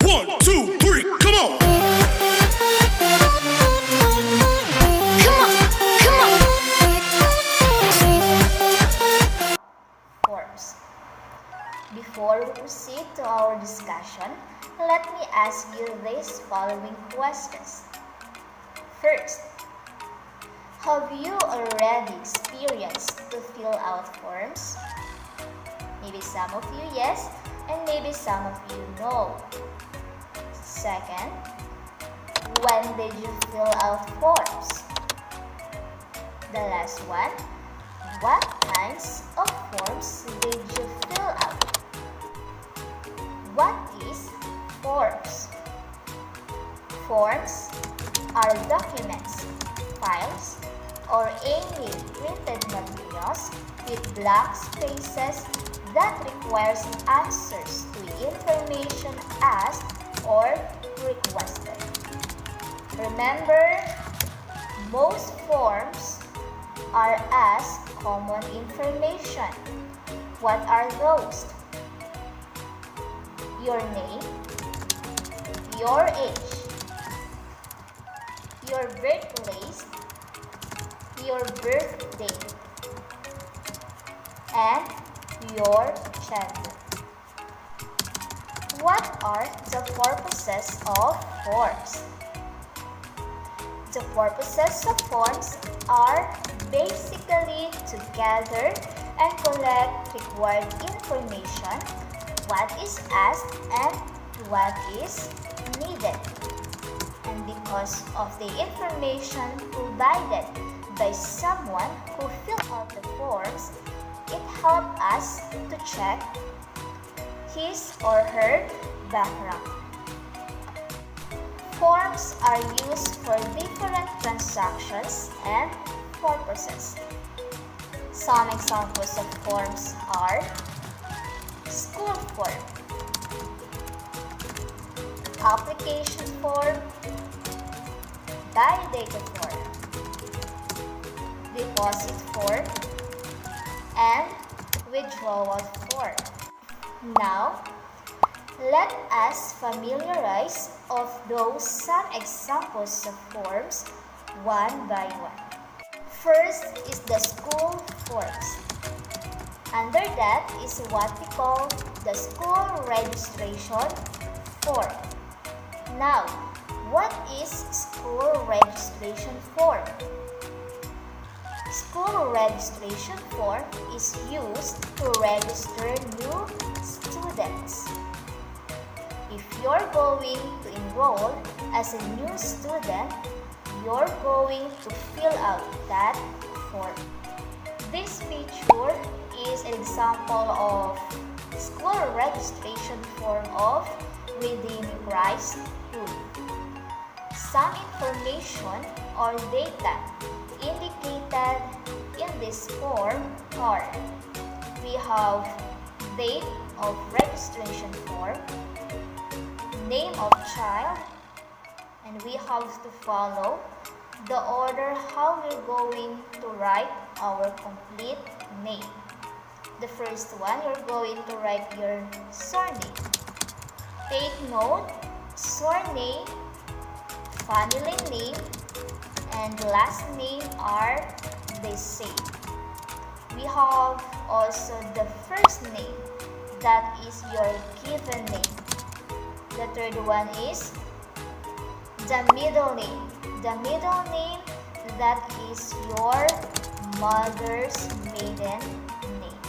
1, 2, 3, come on! Forms. Before we proceed to our discussion, let me ask you these following questions. First, have you already experienced to fill out forms? Maybe some of you yes, and maybe some of you no. Second, when did you fill out forms? The last one, what kinds of forms did you fill out? What is forms? Forms are documents, files, or any printed materials with blank spaces that requires answers to information asked or requested. Remember, most forms are asked common information. What are those? Your name, your age, your birthplace, your birthday, and your gender. What are the purposes of forms? The purposes of forms are basically to gather and collect required information, what is asked and what is needed. And because of the information provided by someone who filled out the forms, it helps us to check his or her background. Forms are used for different transactions and purposes. Some examples of forms are school form, application form, validated form, deposit form, and withdrawal form. Now, let us familiarize of those some examples of forms one by one. First is the school forms. Under that is what we call the school registration form. Now, what is school registration form? School registration form is used to register new students. If you're going to enroll as a new student, you're going to fill out that form. This picture is an example of school registration form of within price pool. Some information or data indicated in this form are: we have date of registration form, name of child, and we have to follow the order how we're going to write our complete name. The first one, you're going to write your surname. Take note, surname, family name, and last name are the same. We have also the first name, that is your given name. The third one is the middle name. The middle name, that is your mother's maiden name.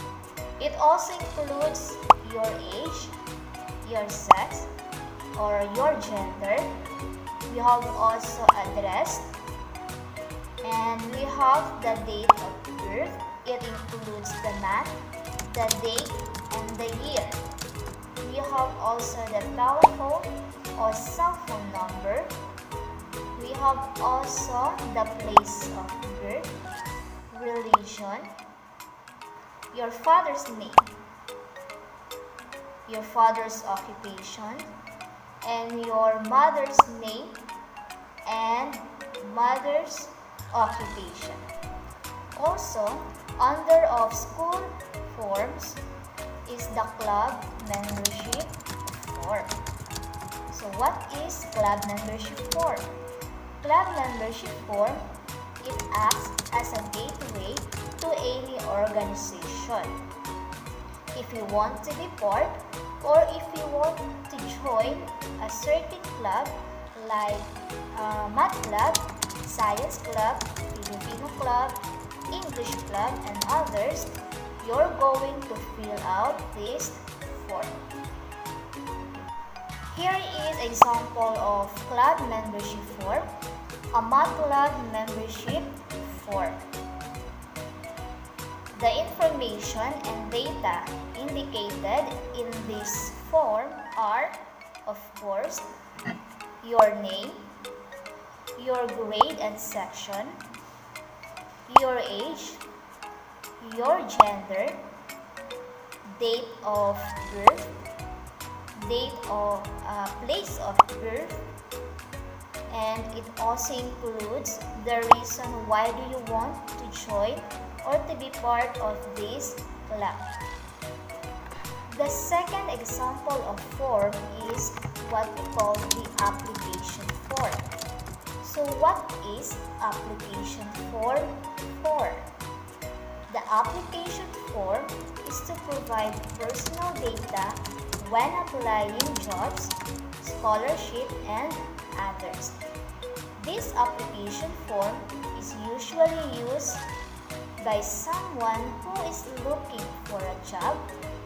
It also includes your age, your sex, or your gender. We have also address, and we have the date of birth. It includes the month, the date, and the year. We have also the telephone or cell phone number. We have also the place of birth, religion, your father's name, your father's occupation, and your mother's name and mother's occupation. Also, under of school forms is the club membership form. what is club membership form? Club membership form, it acts as a gateway to any organization. If you want to be part or if you want to join a certain club like Math Club, Science Club, Filipino Club, English Club, and others, you're going to fill out this form. Here is example of club membership form, a Math Club membership form. The information and data indicated in this form are, of course, your name, your grade and section, your age, your gender, date of birth, place of birth, and it also includes the reason why do you want to join or to be part of this club. The second example of form is what we call the application form. So what is application form for? The application form is to provide personal data when applying jobs, scholarship, and others. This application form is usually used by someone who is looking for a job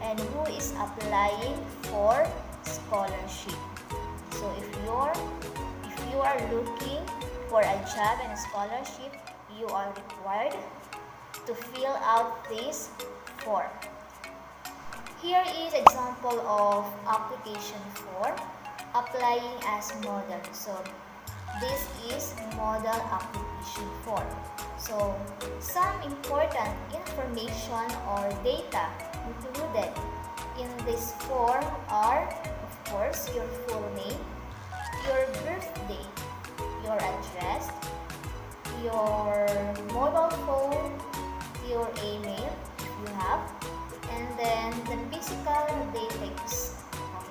and who is applying for scholarship. So if you are looking for a job and a scholarship, you are required to fill out this form. Here is example of application form applying as model. So this is model application form. So some important information or data included in this form are, of course, your full name, your birthday, your address, your mobile phone, your email if you have, and then the physical data.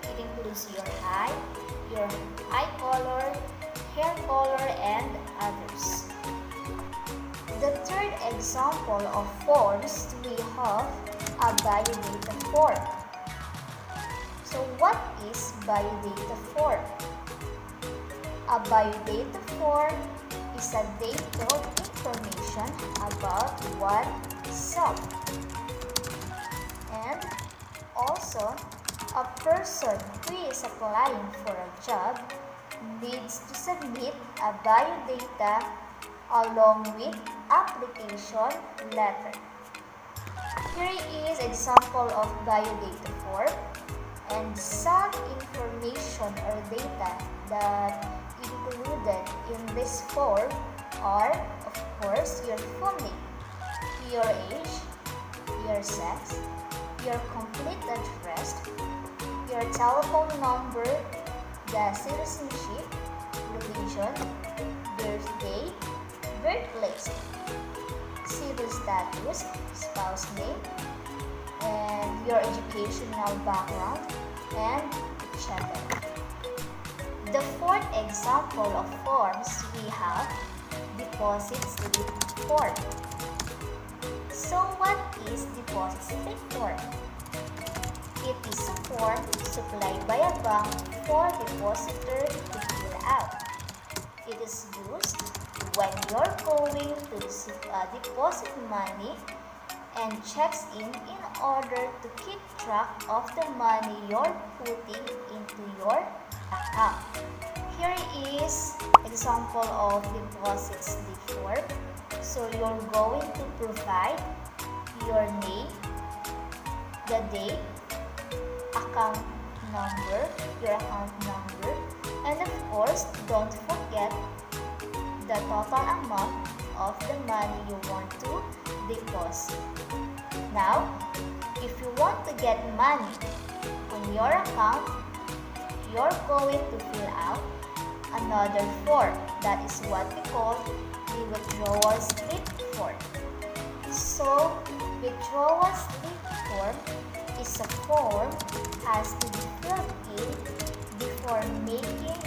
It includes your height, your eye color, hair color, and others. The third example of forms, we have a biodata form. So what is biodata form? A biodata form is a detailed information about oneself. And also, a person who is applying for a job needs to submit a biodata along with application letter. Here is example of biodata form, and some information or data that included in this form are, of course, your full name, your age, your sex, your complete address, your telephone number, the citizenship, religion, birthday, birthplace, civil status, spouse name, and your educational background, and etc. The fourth example of forms, we have deposit slip form. So what is deposit slip form? It is a form supplied by a bank for depositor to fill out. It is used when you're going to deposit money and checks in order to keep track of the money you're putting into your account. Here is example of deposit slip form. So you're going to provide your name, the date, account number, and of course, don't forget the total amount of the money you want to deposit. Now, if you want to get money on your account, you're going to fill out another form. That is what we call the withdrawal slip form. So, withdrawal slip form is a form has to be filled in before making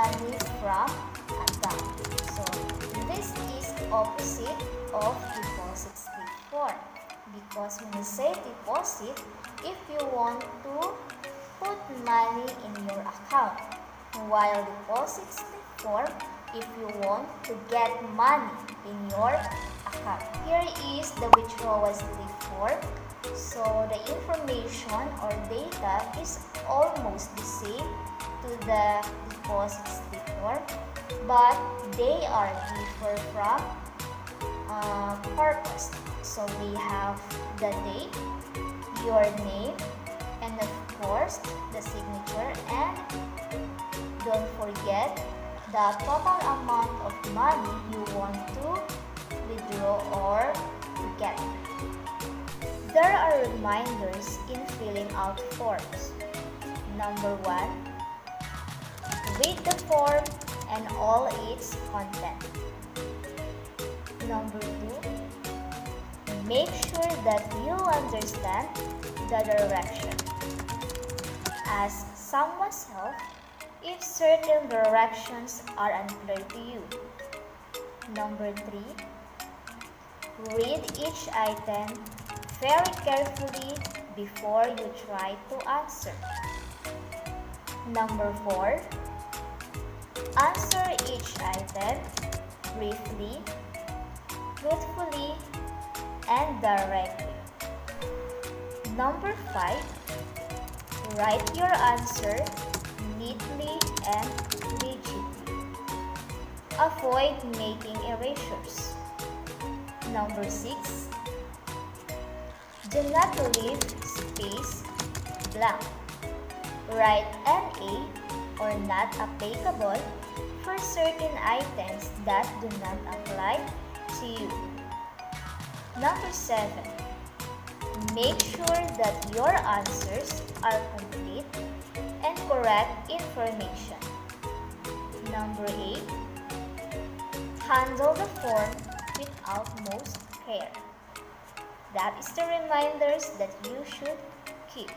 money from a bank. So this is opposite of deposit slip form, because when you say deposit, if you want to put money in your account, while deposit slip form, if you want to get money in your account. Here is the withdrawal slip form. So the information or data is almost the same to the deposit slip form, but they are different from purpose. So we have the date, your name, and of course the signature, and don't forget the total amount of money you want to withdraw or get. There are reminders in filling out forms. Number 1, read the form and all its content. Number 2, make sure that you understand the direction. Ask someone's help if certain directions are unclear to you. Number 3, read each item very carefully before you try to answer. Number 4, answer each item briefly, truthfully, and directly. Number 5, write your answer neatly and rigidly. Avoid making erasures. Number 6, do not leave space blank. Write NA or not applicable for certain items that do not apply to you. Number 7, make sure that your answers are complete and correct information. Number 8, handle the form with utmost care. That is the reminders that you should keep.